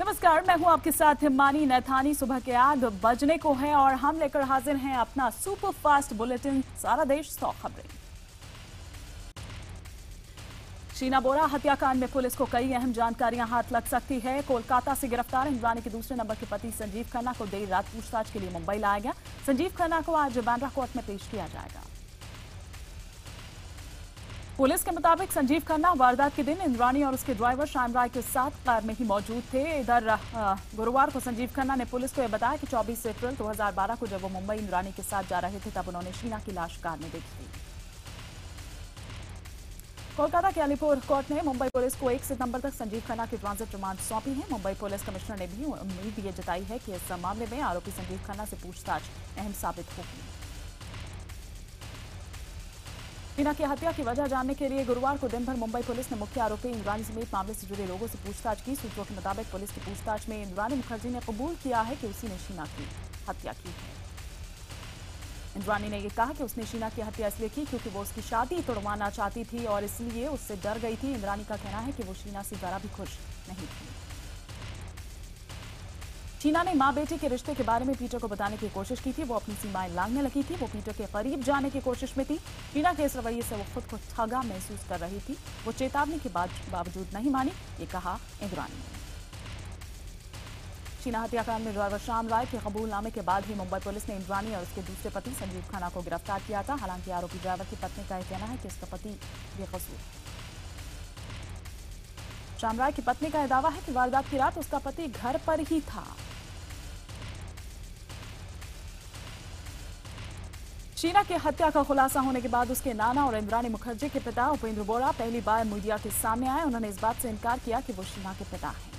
नमस्कार, मैं हूं आपके साथ हिमानी नैथानी। सुबह के 8 बजने को है और हम लेकर हाजिर हैं अपना सुपर फास्ट बुलेटिन सारा देश 100 खबरें। शीना बोरा हत्याकांड में पुलिस को कई अहम जानकारियां हाथ लग सकती है। कोलकाता से गिरफ्तार इंद्रानी के दूसरे नंबर के पति संजीव खन्ना को देर रात पूछताछ के लिए मुंबई लाया गया। संजीव खन्ना को आज बांद्रा कोर्ट में पेश किया जाएगा। पुलिस के मुताबिक संजीव खन्ना वारदात के दिन इंद्रानी और उसके ड्राइवर श्याम राय के साथ कार में ही मौजूद थे। इधर गुरुवार को संजीव खन्ना ने पुलिस को यह बताया कि 24 अप्रैल 2012 को जब वो मुंबई इंद्रानी के साथ जा रहे थे तब उन्होंने शीना की लाश कार में देखी थी। कोलकाता के अलीपुर कोर्ट ने मुंबई पुलिस को 1 सितंबर तक संजीव खन्ना की ट्रांजिट रिमांड सौंपी है। मुंबई पुलिस कमिश्नर ने भी उम्मीद ये जताई है कि इस मामले में आरोपी संजीव खन्ना से पूछताछ अहम साबित होगी। शीना की हत्या की वजह जानने के लिए गुरुवार को दिन भर मुंबई पुलिस ने मुख्य आरोपी इंद्रानी समेत मामले से जुड़े लोगों से पूछताछ की। सूत्रों के मुताबिक पुलिस की पूछताछ में इंद्रानी मुखर्जी ने कबूल किया है कि उसी ने शीना की हत्या की है। इंद्रानी ने यह कहा कि उसने शीना की हत्या इसलिए की क्योंकि वो उसकी शादी तोड़वाना चाहती थी और इसलिए उससे डर गई थी। इंद्रानी का कहना है कि वो शीना से जरा भी खुश नहीं थी। शीना ने मां बेटी के रिश्ते के बारे में पीटर को बताने की कोशिश की थी। वो अपनी सीमाएं लांघने लगी थी। वो पीटर के करीब जाने की कोशिश में थी। शीना के इस रवैये से वो खुद को ठगा महसूस कर रही थी। वो चेतावनी के बावजूद नहीं मानी, ये कहा इंद्रानी ने। शीना हत्याकांड में ड्राइवर श्याम राय के कबूलनामे के बाद ही मुंबई पुलिस ने इंद्रानी और उसके दूसरे पति संजीव खन्ना को गिरफ्तार किया था। हालांकि आरोपी ड्राइवर की पत्नी का यह कहना है कि उसका पति बेकसूर है। श्याम राय की पत्नी का यह दावा है कि वारदात की रात उसका पति घर पर ही था। शीना की हत्या का खुलासा होने के बाद उसके नाना और इंद्रानी मुखर्जी के पिता उपेंद्र बोरा पहली बार मीडिया के सामने आए। उन्होंने इस बात से इनकार किया कि वो शीना के पिता हैं।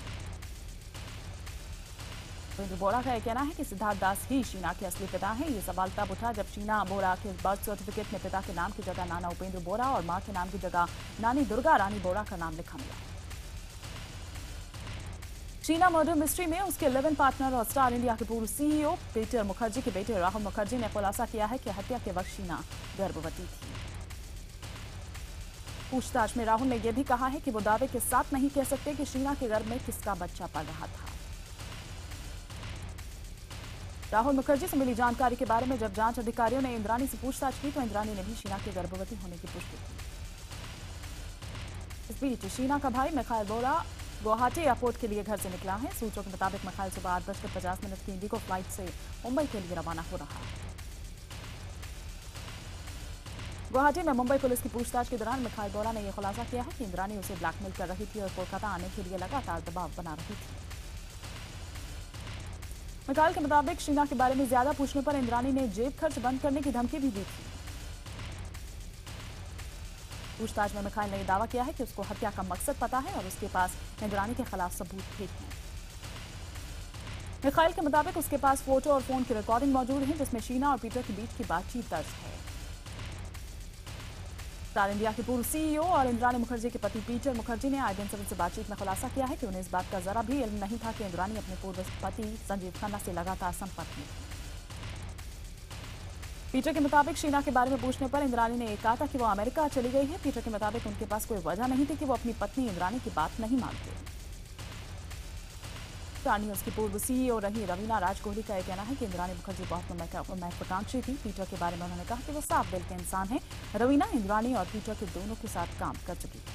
उपेंद्र बोरा का यह कहना है कि सिद्धार्थ दास ही शीना के असली पिता हैं। ये सवाल तब उठा जब शीना बोरा के बर्थ सर्टिफिकेट में पिता के नाम की जगह नाना उपेंद्र बोरा और मां के नाम की जगह नानी दुर्गा रानी बोरा का नाम लिखा मिला। शीना मर्डर मिस्ट्री में उसके लिव इन पार्टनर और स्टार इंडिया के पूर्व सीईओ पीटर मुखर्जी के बेटे राहुल मुखर्जी ने खुलासा किया है कि हत्या के वक्त शीना गर्भवती थी। पूछताछ में राहुल ने यह भी कहा है कि वो दावे के साथ नहीं कह सकते कि शीना के गर्भ में किसका बच्चा पल रहा था। राहुल मुखर्जी से मिली जानकारी के बारे में जब जांच अधिकारियों ने इंद्रानी से पूछताछ की तो इंद्रानी ने भी शीना के गर्भवती होने की पुष्टि की। इस बीच शीना का भाई मिखाइल बोरा गुवाहाटी एयरपोर्ट के लिए घर से निकला है। सूत्रों के मुताबिक मिखाइल सुबह 8:50 की इंडिगो फ्लाइट से मुंबई के लिए रवाना हो रहा है। गुवाहाटी में मुंबई पुलिस की पूछताछ के दौरान मिखाइल बोरा ने यह खुलासा किया है कि इंद्रानी उसे ब्लैकमेल कर रही थी और कोलकाता आने के लिए लगातार दबाव बना रही थी। मिखाइल के मुताबिक शीना के बारे में ज्यादा पूछने पर इंद्रानी ने जेब खर्च बंद करने की धमकी भी दी थी। पूछताछ में मिखाइल ने दावा किया है कि उसको हत्या का मकसद पता है और उसके पास इंद्रानी के खिलाफ सबूत भी हैं। मिखाइल के मुताबिक उसके पास फोटो और फोन की रिकॉर्डिंग मौजूद है जिसमें शीना और पीटर के बीच की बातचीत दर्ज है। स्टार इंडिया के पूर्व सीईओ और इंद्रानी मुखर्जी के पति पीटर मुखर्जी ने आज दिन से बातचीत में खुलासा किया है कि उन्हें इस बात का जरा भी इल्म नहीं था कि इंद्रानी अपने पूर्व पति संजीव खन्ना से लगातार संपर्क में थी। पीटर के मुताबिक शीना के बारे में पूछने पर इंद्रानी ने कहा था कि वो अमेरिका चली गई है। पीटर के मुताबिक उनके पास कोई वजह नहीं थी कि वो अपनी पत्नी इंद्रानी की बात नहीं मानते। स्टार न्यूज की पूर्व सीईओ रही रवीना राज कोहली का यह कहना है कि इंद्रानी मुखर्जी बहुत महत्वाकांक्षी थी। पीटर के बारे में उन्होंने कहा कि वो साफ दिल के इंसान हैं। रवीना इंद्रानी और पीटर के दोनों के साथ काम कर चुकी थी।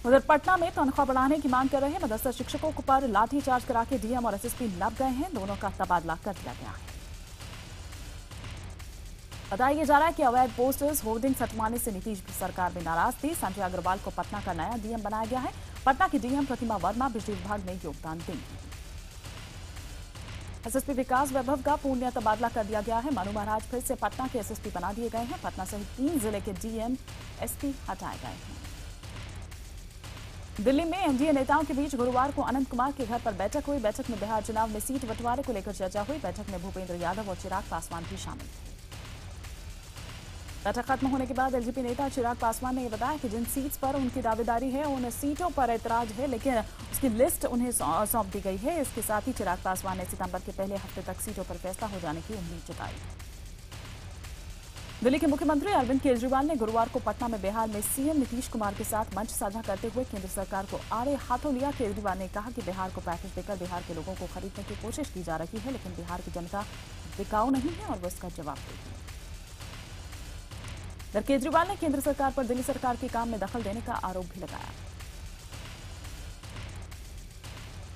उधर पटना में तनख्वाह बढ़ाने की मांग कर रहे मदरसा शिक्षकों पर लाठीचार्ज करा के डीएम और एसएसपी लब गए हैं। दोनों का तबादला कर दिया गया है। बताया जा रहा है कि अवैध पोस्टर्स होर्डिंग्स हटवाने से नीतीश सरकार में नाराज थी। संजय अग्रवाल को पटना का नया डीएम बनाया गया है। पटना की डीएम प्रतिमा वर्मा बिजली विभाग में योगदान देंगी। एसएसपी विकास वैभव का पूर्ण तबादला कर दिया गया है। मनु महाराज फिर से पटना के एसएसपी बना दिए गए हैं। पटना सहित 3 जिले के डीएम एसपी हटाए गए हैं। दिल्ली में एनडीए नेताओं के बीच गुरुवार को अनंत कुमार के घर पर बैठक हुई। बैठक में बिहार चुनाव में सीट बंटवारे को लेकर चर्चा हुई। बैठक में भूपेंद्र यादव और चिराग पासवान भी शामिल थे। बैठक खत्म होने के बाद एलजेपी नेता चिराग पासवान ने यह बताया कि जिन सीट्स पर उनकी दावेदारी है उन सीटों पर ऐतराज है, लेकिन उसकी लिस्ट उन्हें सौंप दी गई है। इसके साथ ही चिराग पासवान ने सितंबर के पहले हफ्ते तक सीटों पर फैसला हो जाने की उम्मीद जताई। दिल्ली के मुख्यमंत्री अरविंद केजरीवाल ने गुरुवार को पटना में बिहार में सीएम नीतीश कुमार के साथ मंच साझा करते हुए केंद्र सरकार को आड़े हाथों लिया। केजरीवाल ने कहा कि बिहार को पैकेज देकर बिहार के लोगों को खरीदने की कोशिश की जा रही है, लेकिन बिहार की जनता बिकाऊ नहीं है और वो इसका जवाब देगी। केजरीवाल ने केंद्र सरकार पर दिल्ली सरकार के काम में दखल देने का आरोप भी लगाया।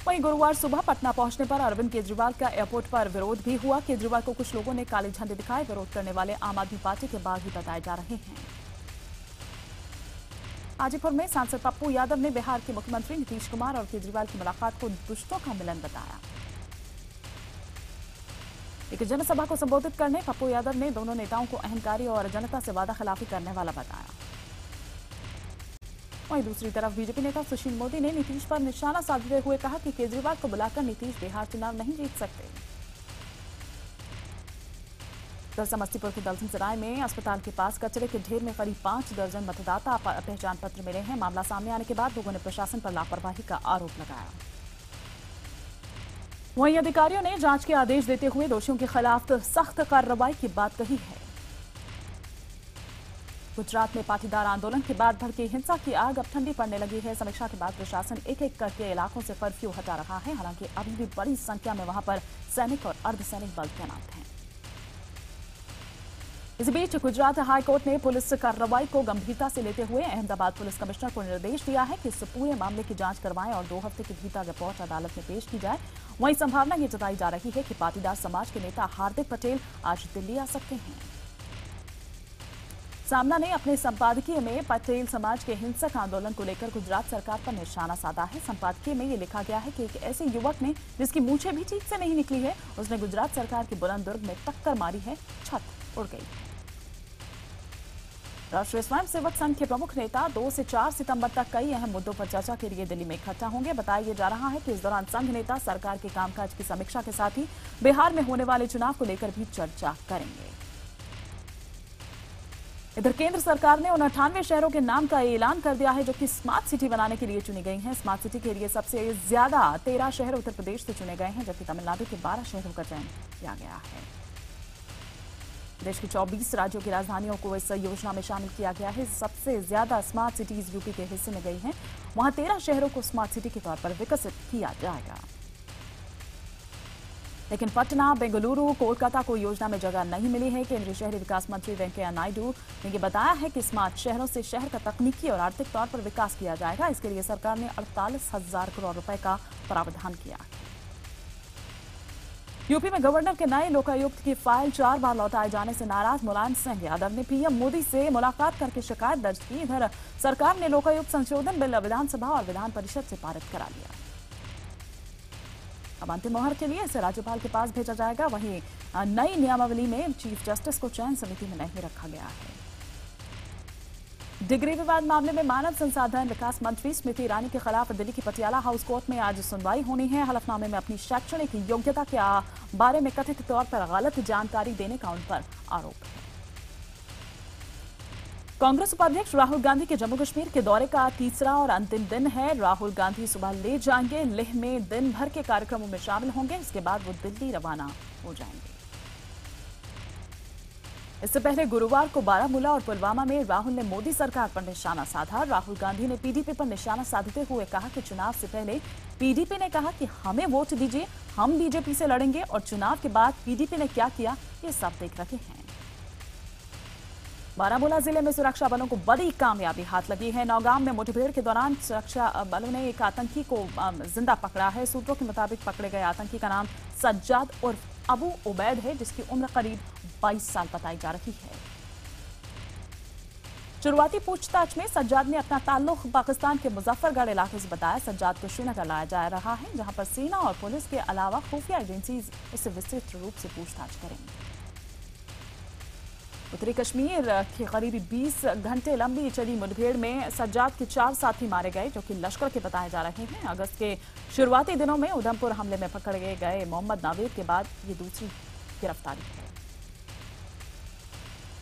वहीं गुरुवार सुबह पटना पहुंचने पर अरविंद केजरीवाल का एयरपोर्ट पर विरोध भी हुआ। केजरीवाल को कुछ लोगों ने काले झंडे दिखाए। विरोध करने वाले आम आदमी पार्टी के बागी बताए जा रहे हैं। हाजीपुर में सांसद पप्पू यादव ने बिहार के मुख्यमंत्री नीतीश कुमार और केजरीवाल की मुलाकात को दुष्टों का मिलन बताया। एक जनसभा को संबोधित करने पप्पू यादव ने दोनों नेताओं को अहंकारी और जनता से वादा खिलाफी करने वाला बताया। वहीं दूसरी तरफ बीजेपी नेता सुशील मोदी ने नीतीश पर निशाना साधते हुए कहा कि केजरीवाल को बुलाकर नीतीश बिहार चुनाव नहीं जीत सकते। कल समस्तीपुर के दलसिंह सराय में अस्पताल के पास कचरे के ढेर में करीब 5 दर्जन मतदाता पहचान पत्र मिले हैं। मामला सामने आने के बाद लोगों ने प्रशासन पर लापरवाही का आरोप लगाया। वहीं अधिकारियों ने जांच के आदेश देते हुए दोषियों के खिलाफ सख्त कार्रवाई की बात कही है। गुजरात में पाटीदार आंदोलन के बाद भड़की हिंसा की आग अब ठंडी पड़ने लगी है। समीक्षा के बाद प्रशासन एक एक करके इलाकों से कर्फ्यू हटा रहा है। हालांकि अभी भी बड़ी संख्या में वहां पर सैनिक और अर्धसैनिक बल तैनात हैं। इस बीच गुजरात हाईकोर्ट ने पुलिस कार्रवाई को गंभीरता से लेते हुए अहमदाबाद पुलिस कमिश्नर को निर्देश दिया है कि इस पूरे मामले की जांच करवाएं और 2 हफ्ते के भीतर रिपोर्ट अदालत में पेश की जाए। वहीं संभावना ये जताई जा रही है कि पाटीदार समाज के नेता हार्दिक पटेल आज दिल्ली आ सकते हैं। सामना ने अपने संपादकीय में पटेल समाज के हिंसक आंदोलन को लेकर गुजरात सरकार पर निशाना साधा है। संपादकीय में ये लिखा गया है कि एक ऐसे युवक ने जिसकी मूछें भी ठीक से नहीं निकली है, उसने गुजरात सरकार की बुलंद दुर्ग में टक्कर मारी है, छत उड़ गई। राष्ट्रीय स्वयंसेवक संघ के प्रमुख नेता 2 से 4 सितंबर तक कई अहम मुद्दों पर चर्चा के लिए दिल्ली में इकट्ठा होंगे। बताया जा रहा है कि इस दौरान संघ नेता सरकार के कामकाज की समीक्षा के साथ ही बिहार में होने वाले चुनाव को लेकर भी चर्चा करेंगे। इधर केंद्र सरकार ने उन 98 शहरों के नाम का ऐलान कर दिया है जो कि स्मार्ट सिटी बनाने के लिए चुनी गई हैं। स्मार्ट सिटी के लिए सबसे ज्यादा 13 शहर उत्तर प्रदेश से चुने गए हैं, जबकि तमिलनाडु के 12 शहरों का चयन किया गया है। देश के 24 राज्यों की राजधानियों को इस योजना में शामिल किया गया है। सबसे ज्यादा स्मार्ट सिटीज यूपी के हिस्से में गई हैं। वहां 13 शहरों को स्मार्ट सिटी के तौर पर विकसित किया जाएगा। लेकिन पटना, बेंगलुरु, कोलकाता को योजना में जगह नहीं मिली है। केंद्रीय शहरी विकास मंत्री वेंकैया नायडू ने यह बताया है कि स्मार्ट शहरों से शहर का तकनीकी और आर्थिक तौर पर विकास किया जाएगा। इसके लिए सरकार ने 48,000 करोड़ रुपए का प्रावधान किया है। यूपी में गवर्नर के नए लोकायुक्त की फाइल 4 बार लौटाए जाने से नाराज मुलायम सिंह यादव ने पीएम मोदी से मुलाकात करके शिकायत दर्ज की। इधर सरकार ने लोकायुक्त संशोधन बिल विधानसभा और विधान परिषद से पारित करा लिया। अब अंतिम मोहर के लिए इसे राज्यपाल के पास भेजा जाएगा। वहीं नई नियमावली में चीफ जस्टिस को चयन समिति में नहीं रखा गया है। डिग्री विवाद मामले में मानव संसाधन विकास मंत्री स्मृति ईरानी के खिलाफ दिल्ली की पटियाला हाउस कोर्ट में आज सुनवाई होनी है। हलफनामे में अपनी शैक्षणिक योग्यता के बारे में कथित तौर पर गलत जानकारी देने का उन पर आरोप है। कांग्रेस उपाध्यक्ष राहुल गांधी के जम्मू कश्मीर के दौरे का तीसरा और अंतिम दिन है। राहुल गांधी सुबह ले जाएंगे, लेह में दिन भर के कार्यक्रमों में शामिल होंगे। इसके बाद वो दिल्ली रवाना हो जाएंगे। इससे पहले गुरुवार को बारामूला और पुलवामा में राहुल ने मोदी सरकार पर निशाना साधा। राहुल गांधी ने पीडीपी पर निशाना साधते हुए कहा कि चुनाव से पहले पीडीपी ने कहा कि हमें वोट दीजिए, हम बीजेपी से लड़ेंगे, और चुनाव के बाद पीडीपी ने क्या किया ये सब देख रहे हैं। बारामूला जिले में सुरक्षा बलों को बड़ी कामयाबी हाथ लगी है। नौगाम में मुठभेड़ के दौरान सुरक्षा बलों ने एक आतंकी को जिंदा पकड़ा है। सूत्रों के मुताबिक पकड़े गए आतंकी का नाम सज्जाद उर्फ अबू उबैद है, जिसकी उम्र करीब 22 साल बताई जा रही है। शुरुआती पूछताछ में सज्जाद ने अपना ताल्लुक पाकिस्तान के मुजफ्फरगढ़ इलाके से बताया। सज्जाद को श्रीनगर लाया जा रहा है, जहां पर सेना और पुलिस के अलावा खुफिया एजेंसीज उससे विस्तृत रूप से पूछताछ करेंगी। उत्तरी कश्मीर के करीब 20 घंटे लंबी चली मुठभेड़ में सज्जाद के 4 साथी मारे गए, जो कि लश्कर के बताए जा रहे हैं। अगस्त के शुरुआती दिनों में उधमपुर हमले में पकड़े गए मोहम्मद नावेद के बाद ये दूसरी गिरफ्तारी है।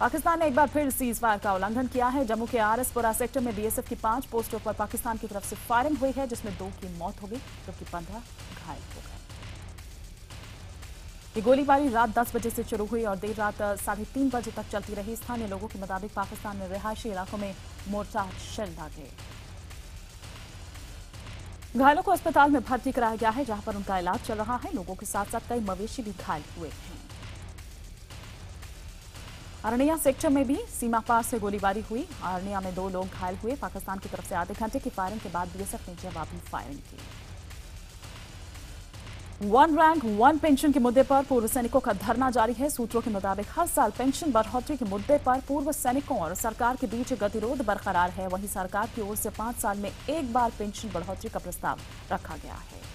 पाकिस्तान ने एक बार फिर सीज फायर का उल्लंघन किया है। जम्मू के आरएसपुरा सेक्टर में बीएसएफ की 5 पोस्टों पर पाकिस्तान की तरफ से फायरिंग हुई है, जिसमें 2 की मौत हो गई, जबकि 15 घायल हो गए। ये गोलीबारी रात 10 बजे से शुरू हुई और देर रात 3:30 बजे तक चलती रही। स्थानीय लोगों के मुताबिक पाकिस्तान में रिहायशी इलाकों में मोर्चा शेल दागे। घायलों को अस्पताल में भर्ती कराया गया है, जहां पर उनका इलाज चल रहा है। लोगों के साथ साथ कई मवेशी भी घायल हुए हैं। अरनिया सेक्टर में भी सीमा पार से गोलीबारी हुई। अरनिया में 2 लोग घायल हुए। पाकिस्तान की तरफ से आधे घंटे की फायरिंग के बाद बीएसएफ ने जवाबी फायरिंग की। 1 रैंक 1 पेंशन के मुद्दे पर पूर्व सैनिकों का धरना जारी है। सूत्रों के मुताबिक हर साल पेंशन बढ़ोतरी के मुद्दे पर पूर्व सैनिकों और सरकार के बीच गतिरोध बरकरार है। वहीं सरकार की ओर से 5 साल में एक बार पेंशन बढ़ोतरी का प्रस्ताव रखा गया है।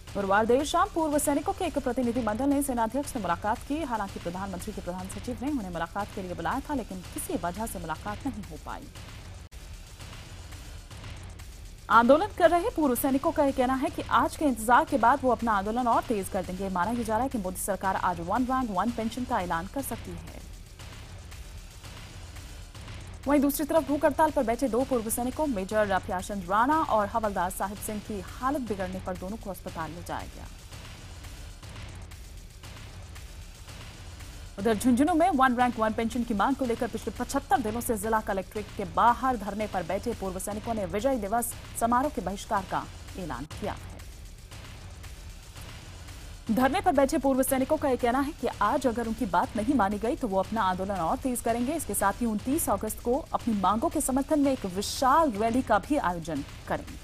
गुरुवार देर शाम पूर्व सैनिकों के एक प्रतिनिधिमंडल ने सेनाध्यक्ष से मुलाकात की। हालांकि प्रधानमंत्री के प्रधान सचिव ने उन्हें मुलाकात के लिए बुलाया था, लेकिन किसी वजह से मुलाकात नहीं हो पाई। आंदोलन कर रहे पूर्व सैनिकों का यह कहना है कि आज के इंतजार के बाद वो अपना आंदोलन और तेज कर देंगे। माना यह जा रहा है कि मोदी सरकार आज 1 रैंक 1 पेंशन का ऐलान कर सकती है। वहीं दूसरी तरफ भूख हड़ताल पर बैठे 2 पूर्व सैनिकों मेजर प्यारचंद राणा और हवलदार साहिब सिंह की हालत बिगड़ने पर दोनों को अस्पताल ले जाया गया। उधर झुंझुनू में 1 रैंक 1 पेंशन की मांग को लेकर पिछले 75 दिनों से जिला कलेक्ट्रेट के बाहर धरने पर बैठे पूर्व सैनिकों ने विजय दिवस समारोह के बहिष्कार का ऐलान किया है। धरने पर बैठे पूर्व सैनिकों का यह कहना है कि आज अगर उनकी बात नहीं मानी गई तो वो अपना आंदोलन और तेज करेंगे। इसके साथ ही 29 अगस्त को अपनी मांगों के समर्थन में एक विशाल रैली का भी आयोजन करेंगे।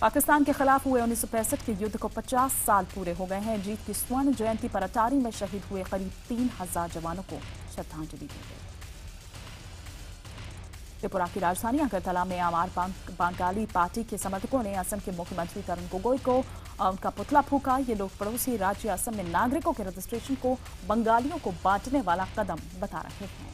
पाकिस्तान के खिलाफ हुए 1965 के युद्ध को 50 साल पूरे हो गए हैं। जीत की स्वर्ण जयंती पर अटारी में शहीद हुए करीब 3000 जवानों को श्रद्धांजलि दी गई। त्रिपुरा की राजधानी अगरतला में आम आदमी बंगाली पार्टी के समर्थकों ने असम के मुख्यमंत्री तरुण गोगोई को उनका पुतला फूंका। ये लोग पड़ोसी राज्य असम में नागरिकों के रजिस्ट्रेशन को बंगालियों को बांटने वाला कदम बता रहे हैं।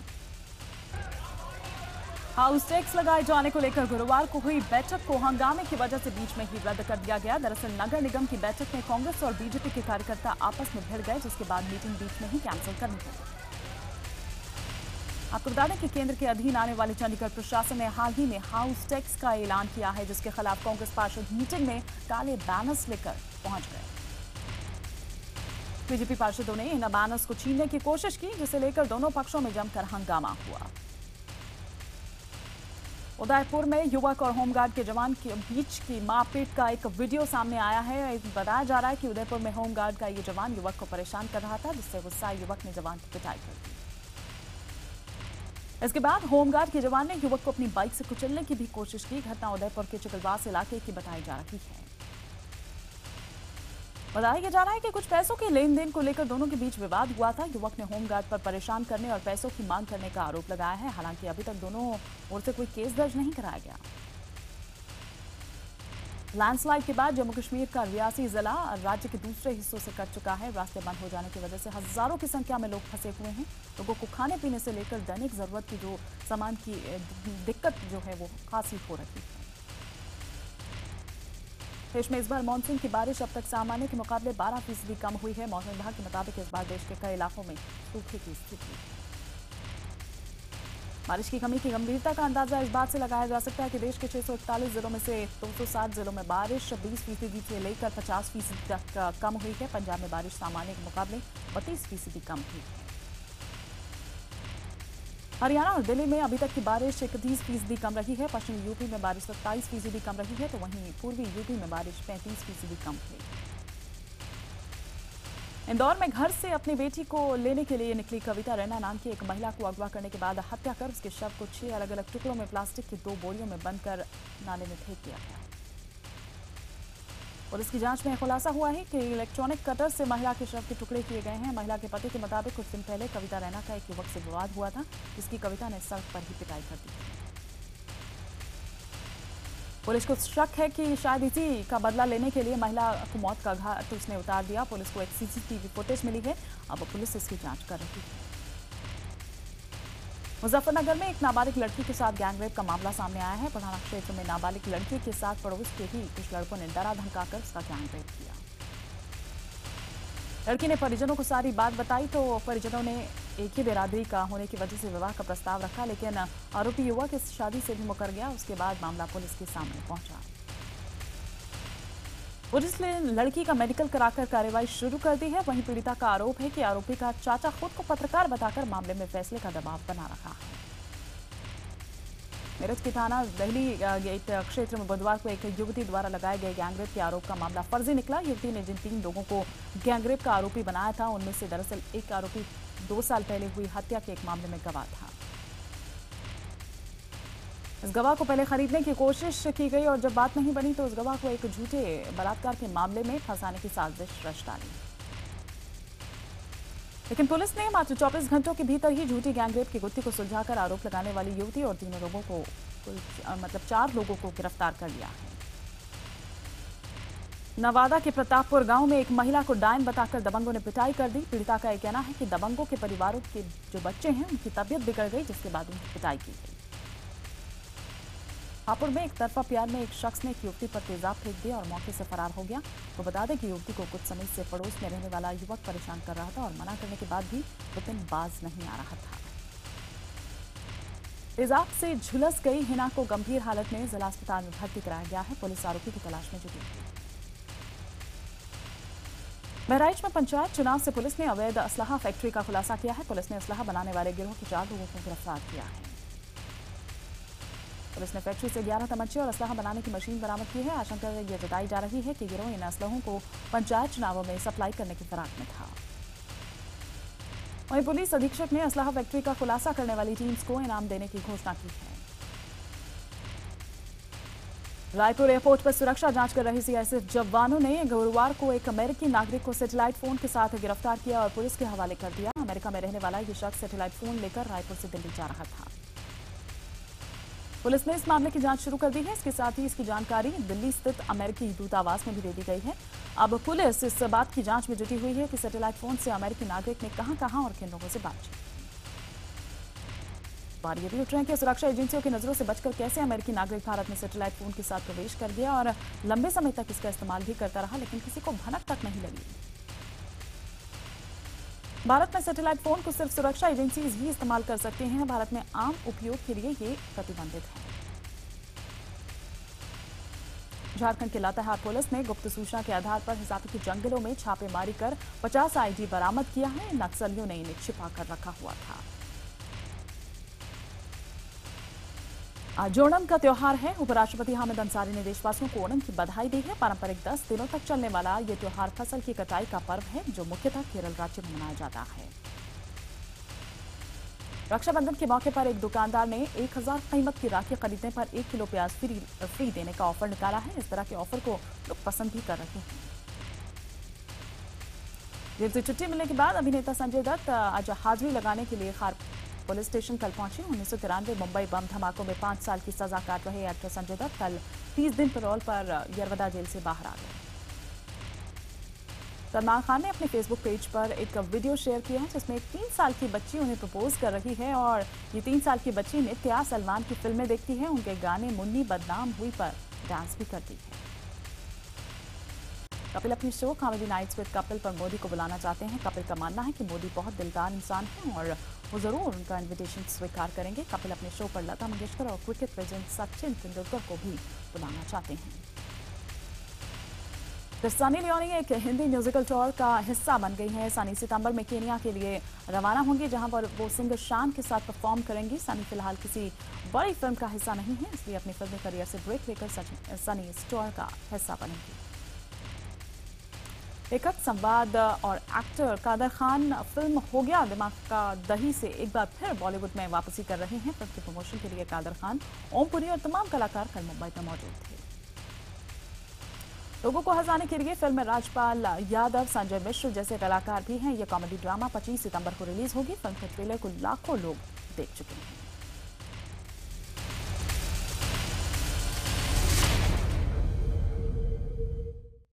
हाउस टैक्स लगाए जाने को लेकर गुरुवार को हुई बैठक को हंगामे की वजह से बीच में ही रद्द कर दिया गया। दरअसल नगर निगम की बैठक में कांग्रेस और बीजेपी के कार्यकर्ता आपस में भिड़ गए, जिसके बाद मीटिंग बीच में ही कैंसिल करनी पड़ी। आपको बता दें कि केंद्र के अधीन आने वाले चंडीगढ़ प्रशासन ने हाल ही में हाउस टैक्स का ऐलान किया है, जिसके खिलाफ कांग्रेस पार्षद मीटिंग में काले बैनर्स लेकर पहुंच गए। बीजेपी पार्षदों ने इन बैनर्स को छीनने की कोशिश की, जिसे लेकर दोनों पक्षों में जमकर हंगामा हुआ। उदयपुर में युवक और होमगार्ड के जवान के बीच की मारपीट का एक वीडियो सामने आया है। बताया जा रहा है कि उदयपुर में होमगार्ड का ये जवान युवक को परेशान कर रहा था, जिससे गुस्साए युवक ने जवान की पिटाई कर दी। इसके बाद होमगार्ड के जवान ने युवक को अपनी बाइक से कुचलने की भी कोशिश की। घटना उदयपुर के चिकलवास इलाके की बताई जा रही है। बताया जा रहा है कि कुछ पैसों के लेन देन को लेकर दोनों के बीच विवाद हुआ था। युवक ने होमगार्ड पर परेशान करने और पैसों की मांग करने का आरोप लगाया है। हालांकि अभी तक दोनों ओर से कोई केस दर्ज नहीं कराया गया। लैंडस्लाइड के बाद जम्मू कश्मीर का रियासी जिला राज्य के दूसरे हिस्सों से कट चुका है। रास्ते बंद हो जाने की वजह से हजारों की संख्या में लोग फंसे हुए हैं। लोगों को खाने पीने से लेकर दैनिक जरूरत की जो सामान की दिक्कत जो है वो खासी हो रही है। देश में इस बार मानसून की बारिश अब तक सामान्य के मुकाबले 12% कम हुई है। मौसम विभाग के मुताबिक इस बार देश के कई इलाकों में सूखे की स्थिति है। बारिश की कमी की गंभीरता का अंदाजा इस बात से लगाया जा सकता है कि देश के 641 जिलों में से 260 जिलों में बारिश 20% से लेकर 50% तक कम हुई है। पंजाब में बारिश सामान्य के मुकाबले 32% कम हुई है। हरियाणा और दिल्ली में अभी तक की बारिश 31% कम रही है। पश्चिमी यूपी में बारिश 27% कम रही है, तो वहीं पूर्वी यूपी में बारिश 35% कम हुई। इंदौर में घर से अपनी बेटी को लेने के लिए निकली कविता रैना नाम की एक महिला को अगवा करने के बाद हत्या कर उसके शव को 6 अलग अलग टुकड़ों में प्लास्टिक की 2 बोरियों में बंद नाले में फेंक दिया गया। पुलिस की जांच में खुलासा हुआ है कि इलेक्ट्रॉनिक कटर से महिला के शव के टुकड़े किए गए हैं। महिला के पति के मुताबिक कुछ दिन पहले कविता रैना का एक युवक से विवाद हुआ था, जिसकी कविता ने सड़क पर ही पिटाई कर दी। पुलिस को शक है कि शायद इसी का बदला लेने के लिए महिला को मौत का घाट उसने उतार दिया। पुलिस को एक सीसीटीवी फुटेज मिली है। अब पुलिस इसकी जांच कर रही है। मुजफ्फरनगर में एक नाबालिग लड़की के साथ गैंगरेप का मामला सामने आया है। पठाना क्षेत्र में नाबालिग लड़की के साथ पड़ोस के ही कुछ लड़कों ने डरा धमकाकर उसका गैंगरेप किया। लड़की ने परिजनों को सारी बात बताई तो परिजनों ने एक ही बिरादरी का होने की वजह से विवाह का प्रस्ताव रखा, लेकिन आरोपी युवक इस शादी से भी मुकर गया। उसके बाद मामला पुलिस के सामने पहुंचा। पुलिस ने लड़की का मेडिकल कराकर कार्रवाई शुरू कर दी है। वहीं पीड़िता का आरोप है कि आरोपी का चाचा खुद को पत्रकार बताकर मामले में फैसले का दबाव बना रखा है। मेरठ के थाना दहली गेट क्षेत्र में बुधवार को एक युवती द्वारा लगाए गए गैंगरेप के आरोप का मामला फर्जी निकला। युवती ने जिन 3 लोगों को गैंगरेप का आरोपी बनाया था, उनमें से दरअसल एक आरोपी 2 साल पहले हुई हत्या के एक मामले में गवाह था। इस गवाह को पहले खरीदने की कोशिश की गई और जब बात नहीं बनी तो उस गवाह को एक झूठे बलात्कार के मामले में फंसाने की साजिश रच डाली। लेकिन पुलिस ने मात्र 24 घंटों के भीतर ही झूठी गैंगरेप की गुत्थी को सुलझाकर आरोप लगाने वाली युवती और 3 लोगों को मतलब 4 लोगों को गिरफ्तार कर लिया है। नवादा के प्रतापपुर गांव में एक महिला को डायन बताकर दबंगों ने पिटाई कर दी। पीड़िता का यह कहना है कि दबंगों के परिवारों के जो बच्चे हैं उनकी तबीयत बिगड़ गई, जिसके बाद उनकी पिटाई की गई। हापुड़ में एक तरफा प्यार में एक शख्स ने एक युवती पर तेजाब फेंक दिया और मौके से फरार हो गया। तो बता दें कि युवती को कुछ समय से पड़ोस में रहने वाला युवक परेशान कर रहा था और मना करने के बाद भी विपिन बाज नहीं आ रहा था। तेजाब से झुलस गई हिना को गंभीर हालत में जिला अस्पताल में भर्ती कराया गया है। पुलिस आरोपी की तलाश में जुटी है। बहराइच में पंचायत चुनाव से पुलिस ने अवैध असलहा फैक्ट्री का खुलासा किया है। पुलिस ने असलहा बनाने वाले गिरोह के 4 लोगों को गिरफ्तार किया है। पुलिस ने फैक्ट्री से 11 तमंचे और असलहा बनाने की मशीन बरामद की है। आशंका यह जताई जा रही है कि गिरोह इन असलहों को पंचायत चुनावों में सप्लाई करने की फिराक में था। वहीं पुलिस अधीक्षक ने असलहा फैक्ट्री का खुलासा करने वाली टीम्स को इनाम देने की घोषणा की है। रायपुर एयरपोर्ट पर सुरक्षा जांच कर रहे सीआईएसएफ जवानों ने गुरुवार को एक अमेरिकी नागरिक को सैटेलाइट फोन के साथ गिरफ्तार किया और पुलिस के हवाले कर दिया। अमेरिका में रहने वाला यह शख्स सैटेलाइट फोन लेकर रायपुर से दिल्ली जा रहा था। पुलिस ने इस मामले की जांच शुरू कर दी है। इसके साथ ही इसकी जानकारी दिल्ली स्थित अमेरिकी दूतावास में भी दे दी गई है। अब पुलिस इस बात की जांच में जुटी हुई है कि सैटेलाइट फोन से अमेरिकी नागरिक ने कहां और किन लोगों से बातचीत की। बार ये भी उठ रहे हैं कि सुरक्षा एजेंसियों की नजरों से बचकर कैसे अमेरिकी नागरिक भारत में सैटेलाइट फोन के साथ प्रवेश कर गया और लंबे समय तक इसका इस्तेमाल भी करता रहा, लेकिन किसी को भनक तक नहीं लगी। भारत में सैटेलाइट फोन को सिर्फ सुरक्षा एजेंसीज ही इस्तेमाल कर सकते हैं। भारत में आम उपयोग के लिए ये प्रतिबंधित है। झारखंड के लातेहार पुलिस ने गुप्त सूचना के आधार पर हिसार के जंगलों में छापेमारी कर 50 आईडी बरामद किया है। नक्सलियों ने इन्हें छिपा कर रखा हुआ था। आज ओणम का त्योहार है। उपराष्ट्रपति हामिद अंसारी ने देशवासियों को ओणम की बधाई दी है। पारंपरिक 10 दिनों तक चलने वाला ये त्योहार फसल की कटाई का पर्व है, जो मुख्यतः केरल राज्य में मनाया जाता है। रक्षाबंधन के मौके पर एक दुकानदार ने 1000 कीमत की राखी खरीदने पर 1 किलो प्याज फ्री देने का ऑफर निकाला है। इस तरह के ऑफर को लोग पसंद भी कर रहे हैं। जेल से छुट्टी मिलने के बाद अभिनेता संजय दत्त आज हाजिरी लगाने के लिए खार पुलिस स्टेशन कल पहुंचे। 1993 मुंबई बम धमाकों में 5 साल की सजा काट रहे एक्टर संजय दत्त कल 30 दिन पैरोल पर यरवदा जेल से बाहर आ गए। सलमान खान ने अपने फेसबुक पेज पर एक वीडियो शेयर किया है, जिसमें एक 3 साल की बच्ची उन्हें प्रपोज कर रही है और ये 3 साल की बच्ची नित्या सलमान की फिल्में देखती है। उनके गाने मुन्नी बदनाम हुई पर डांस भी करती है। कपिल अपनी show comedy nights with Kapil पर मोदी को बुलाना चाहते हैं। कपिल का मानना है कि मोदी बहुत दिलदार इंसान है और वो जरूर उनका इनविटेशन स्वीकार करेंगे। कपिल अपने शो पर लता मंगेशकर और क्रिकेट लेजेंड सचिन तेंदुलकर को भी बुलाना चाहते हैं। तो सनी लियोनी एक हिंदी म्यूजिकल टूर का हिस्सा बन गई है। सनी सितंबर में केनिया के लिए रवाना होंगी, जहां पर वो सिंगर शान के साथ परफॉर्म करेंगी। सनी फिलहाल किसी बड़ी फिल्म का हिस्सा नहीं है, इसलिए अपनी फिल्मी करियर से ब्रेक लेकर सनी इस टूर का हिस्सा बनेंगी। लेखक, संवाद और एक्टर कादर खान फिल्म हो गया दिमाग का दही से एक बार फिर बॉलीवुड में वापसी कर रहे हैं। फिल्म के प्रमोशन के लिए कादर खान, ओमपुरी और तमाम कलाकार कल मुंबई में मौजूद थे। लोगों को हंसाने के लिए फिल्म में राजपाल यादव, संजय मिश्र जैसे कलाकार भी हैं। यह कॉमेडी ड्रामा 25 सितंबर को रिलीज होगी। फिल्म के ट्रेलर को लाखों लोग देख चुके हैं।